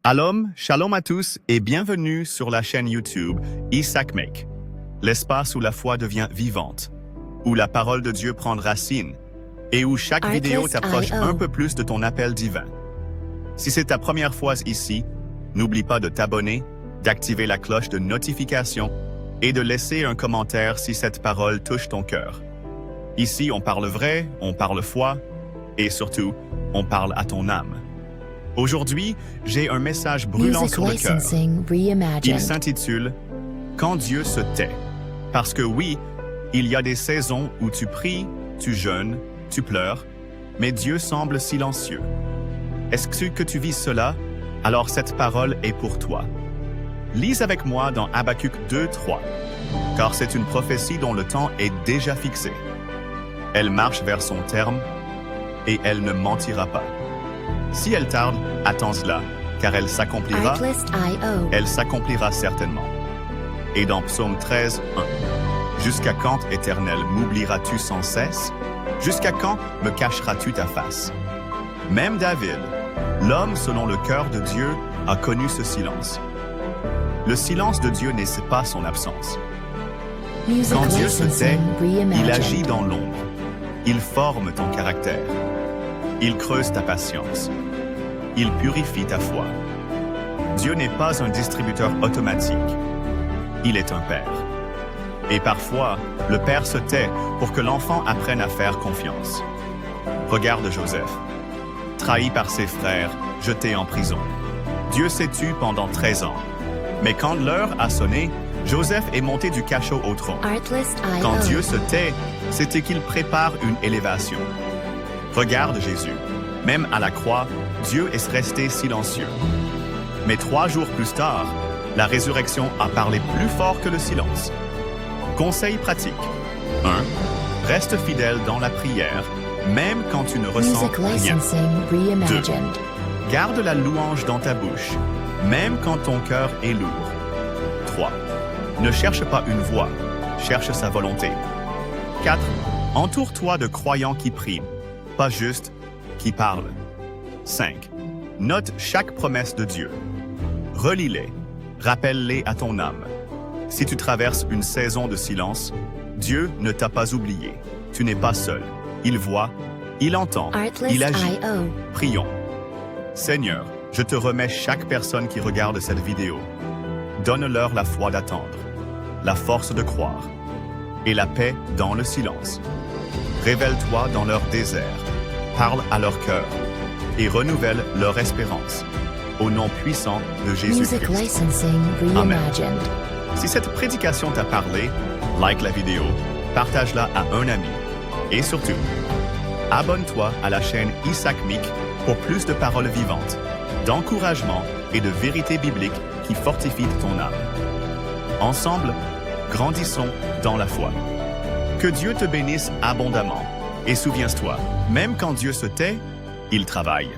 Shalom à tous et bienvenue sur la chaîne YouTube Isaac Make, l'espace où la foi devient vivante, où la parole de Dieu prend racine et où chaque vidéo t'approche un peu plus de ton appel divin. Si c'est ta première fois ici, n'oublie pas de t'abonner, d'activer la cloche de notification et de laisser un commentaire si cette parole touche ton cœur. Ici, on parle vrai, on parle foi et surtout, on parle à ton âme. Aujourd'hui, j'ai un message brûlant sur le cœur. Il s'intitule « Quand Dieu se tait ». Parce que oui, il y a des saisons où tu pries, tu jeûnes, tu pleures, mais Dieu semble silencieux. Est-ce que tu vis cela? Alors cette parole est pour toi. Lis avec moi dans Habacuc 2:3, car c'est une prophétie dont le temps est déjà fixé. Elle marche vers son terme et elle ne mentira pas. Si elle tarde, attends-la, car elle s'accomplira. Elle s'accomplira certainement. Et dans Psaume 13:1, jusqu'à quand, Éternel, m'oublieras-tu sans cesse? Jusqu'à quand me cacheras-tu ta face? Même David, l'homme selon le cœur de Dieu, a connu ce silence. Le silence de Dieu n'est pas son absence. Quand Dieu se tait, il agit dans l'ombre. Il forme ton caractère. Il creuse ta patience. Il purifie ta foi. Dieu n'est pas un distributeur automatique. Il est un père. Et parfois, le père se tait pour que l'enfant apprenne à faire confiance. Regarde Joseph. Trahi par ses frères, jeté en prison. Dieu s'est tu pendant 13 ans. Mais quand l'heure a sonné, Joseph est monté du cachot au trône. Quand Dieu se tait, c'était qu'il prépare une élévation. Regarde Jésus. Même à la croix, Dieu est resté silencieux. Mais 3 jours plus tard, la résurrection a parlé plus fort que le silence. Conseil pratique. 1. Reste fidèle dans la prière, même quand tu ne ressens rien. 2. Garde la louange dans ta bouche, même quand ton cœur est lourd. 3. Ne cherche pas une voix, cherche sa volonté. 4. Entoure-toi de croyants qui prient, pas juste qui parlent. 5. Note chaque promesse de Dieu. Relis-les, rappelle-les à ton âme. Si tu traverses une saison de silence, Dieu ne t'a pas oublié. Tu n'es pas seul. Il voit, il entend, il agit. Prions. Seigneur, je te remets chaque personne qui regarde cette vidéo. Donne-leur la foi d'attendre, la force de croire et la paix dans le silence. Révèle-toi dans leur désert. Parle à leur cœur et renouvelle leur espérance. Au nom puissant de Jésus-Christ. Amen. Si cette prédication t'a parlé, like la vidéo, partage-la à un ami. Et surtout, abonne-toi à la chaîne Isaac Meek pour plus de paroles vivantes, d'encouragement et de vérités bibliques qui fortifient ton âme. Ensemble, grandissons dans la foi. Que Dieu te bénisse abondamment. Et souviens-toi, même quand Dieu se tait, il travaille.